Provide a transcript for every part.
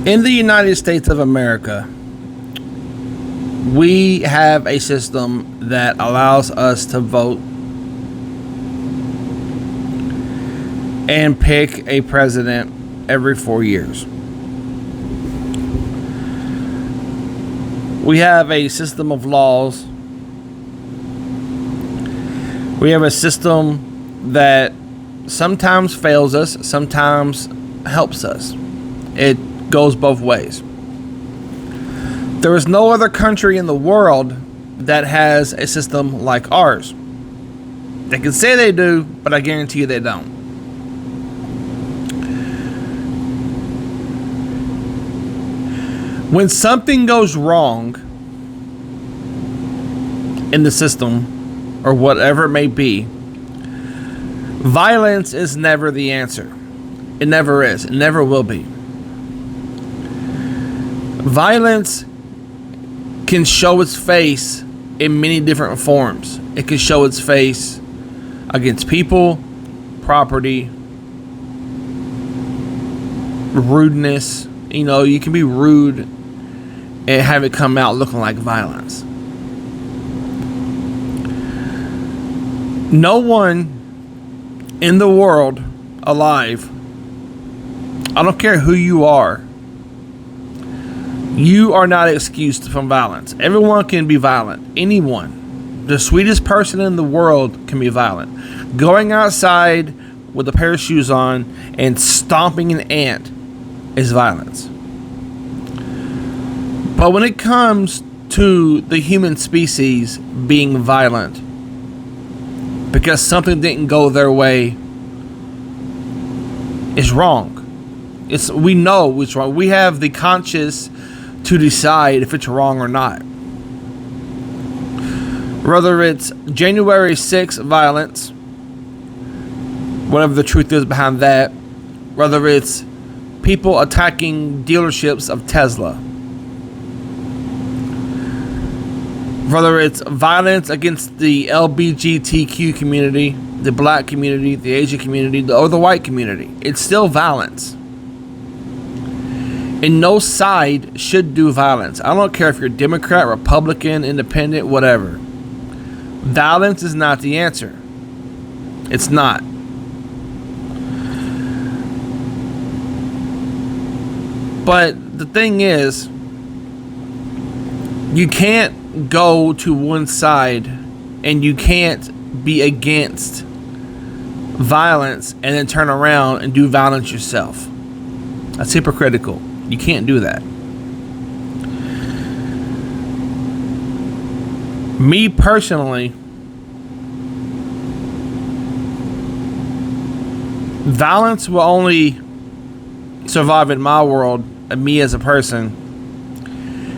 In the United States of America, we have a system that allows us to vote and pick a president every 4 years. We have a system of laws. We have a system that sometimes fails us, sometimes helps us. It goes both ways. There is no other country in the world that has a system like ours. They can say they do, but I guarantee you they don't. When something goes wrong in the system, or whatever it may be, violence is never the answer. It never is. It never will be. Violence can show its face in many different forms. It can show its face against people, property, rudeness. You know, you can be rude and have it come out looking like violence. No one in the world alive, I don't care who you are not excused from violence. Everyone can be violent. Anyone. The sweetest person in the world can be violent. Going outside with a pair of shoes on and stomping an ant is violence. But when it comes to the human species being violent because something didn't go their way, is wrong. We know it's wrong. We have the conscience to decide if it's wrong or not. Whether it's January 6th violence, whatever the truth is behind that, whether it's people attacking dealerships of Tesla, whether it's violence against the LGBTQ community, the black community, the Asian community, or the white community, it's still violence. And no side should do violence. I don't care if you're Democrat, Republican, Independent, whatever. Violence is not the answer. It's not. But the thing is, you can't go to one side and you can't be against violence and then turn around and do violence yourself. That's hypocritical. You can't do that. Me personally, violence will only survive in my world and me as a person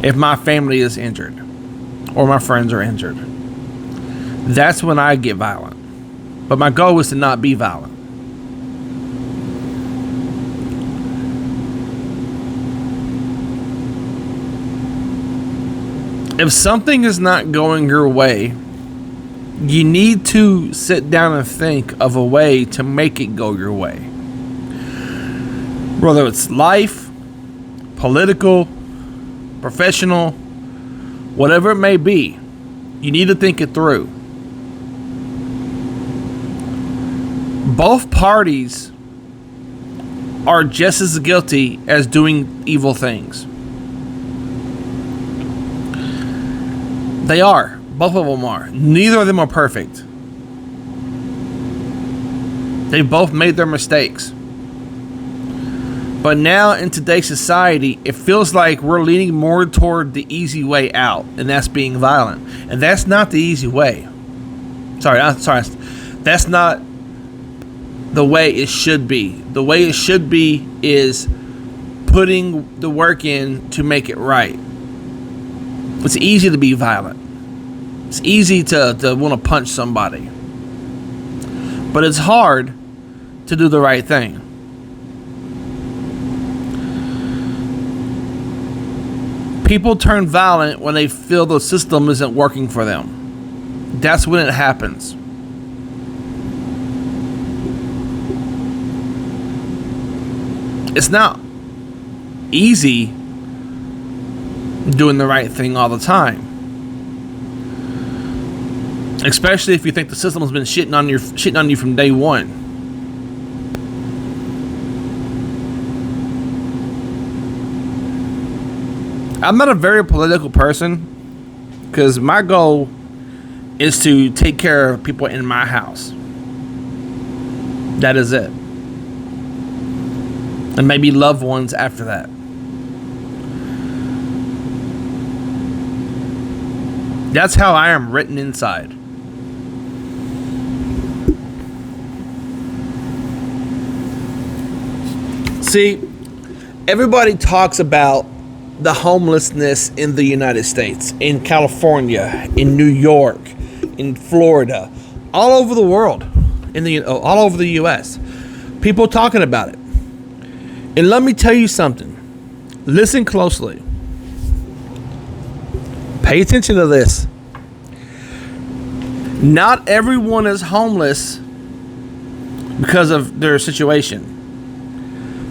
if my family is injured or my friends are injured. That's when I get violent. But my goal is to not be violent. If something is not going your way, you need to sit down and think of a way to make it go your way. Whether it's life, political, professional, whatever it may be, you need to think it through. Both parties are just as guilty as doing evil things. They are. Both of them are. Neither of them are perfect. They both made their mistakes. But now in today's society, it feels like we're leaning more toward the easy way out, and that's being violent. And that's not the easy way. That's not the way it should be. The way it should be is putting the work in to make it right. It's easy to be violent. It's easy to want to punch somebody. But it's hard to do the right thing. People turn violent when they feel the system isn't working for them. That's when it happens. It's not easy doing the right thing all the time. Especially if you think the system has been shitting on you from day one. I'm not a very political person because my goal is to take care of people in my house. That is it. And maybe loved ones after that. That's how I am written inside. See, everybody talks about the homelessness in the United States, in California, in New York, in Florida, all over the world, all over the U.S. People talking about it. And let me tell you something. Listen closely. Pay attention to this. Not everyone is homeless because of their situation.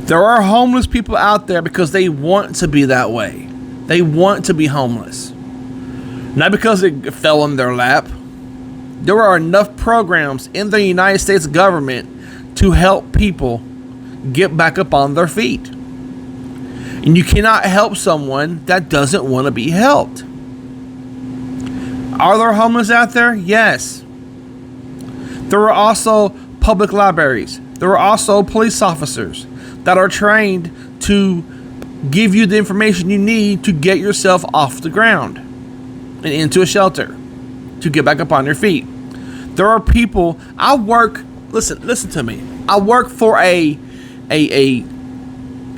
There are homeless people out there because they want to be that way. They want to be homeless. Not because it fell in their lap. There are enough programs in the United States government to help people get back up on their feet. And you cannot help someone that doesn't want to be helped. Are there homeless out there? Yes. There are also public libraries. There are also police officers that are trained to give you the information you need to get yourself off the ground and into a shelter to get back up on your feet. There are people. Listen to me. I work for an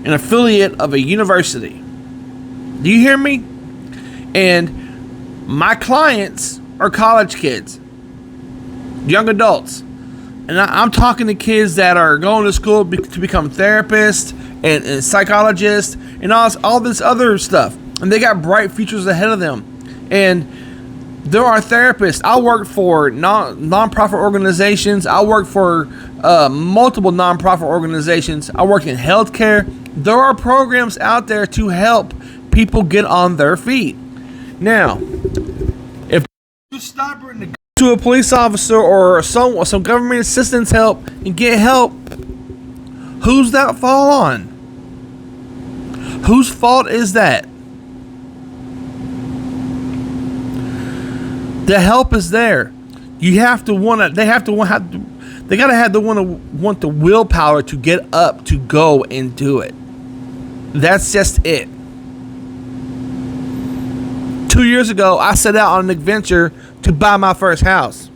affiliate of a university. Do you hear me? And my clients are college kids, young adults. And I'm talking to kids that are going to school to become therapists and psychologists and all this other stuff. And they got bright futures ahead of them. And there are therapists. I work for non-profit organizations. I work for multiple non-profit organizations. I work in healthcare. There are programs out there to help people get on their feet. Now, if you're stubborn to go to a police officer or some government assistance help and get help, who's that fall on? Whose fault is that? The help is there. You have to want to. They gotta have the want the willpower to get up, to go and do it. That's just it. 2 years ago, I set out on an adventure to buy my first house.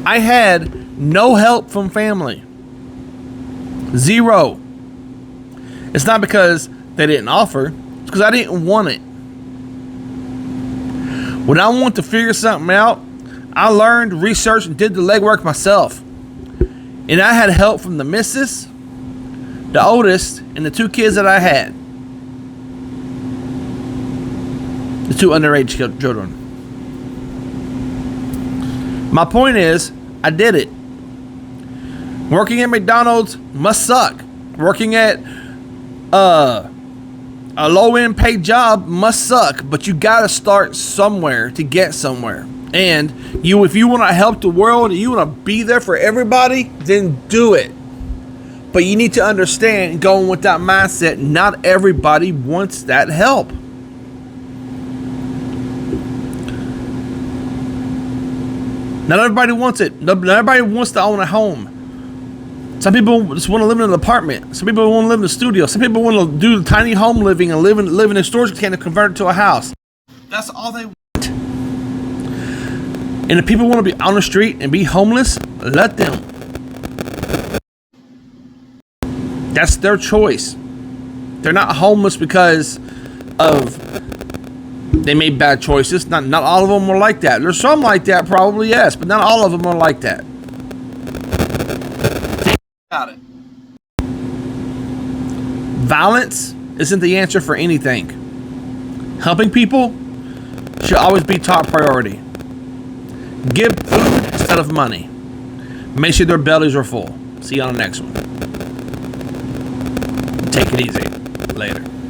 I had no help from family. Zero. It's not because they didn't offer. It's because I didn't want it. When I want to figure something out, I learned, researched, and did the legwork myself. And I had help from the missus, the oldest, and the two kids that I had. The two underage children. My point is, I did it. Working at McDonald's must suck. Working at a low-end paid job must suck, but you gotta start somewhere to get somewhere. And if you want to help the world, and you want to be there for everybody, then do it. But you need to understand, going with that mindset, not everybody wants that help. Not everybody wants it. Not everybody wants to own a home. Some people just want to live in an apartment. Some people want to live in a studio. Some people want to do the tiny home living and live in a storage container and convert it to a house. That's all they want. And if people want to be on the street and be homeless, let them. That's their choice. They're not homeless because of they made bad choices. Not all of them are like that. There's some like that, probably, yes, but not all of them are like that. Think about it. Violence isn't the answer for anything. Helping people should always be top priority. Give food instead of money. Make sure their bellies are full. See you on the next one. Take it easy. Later.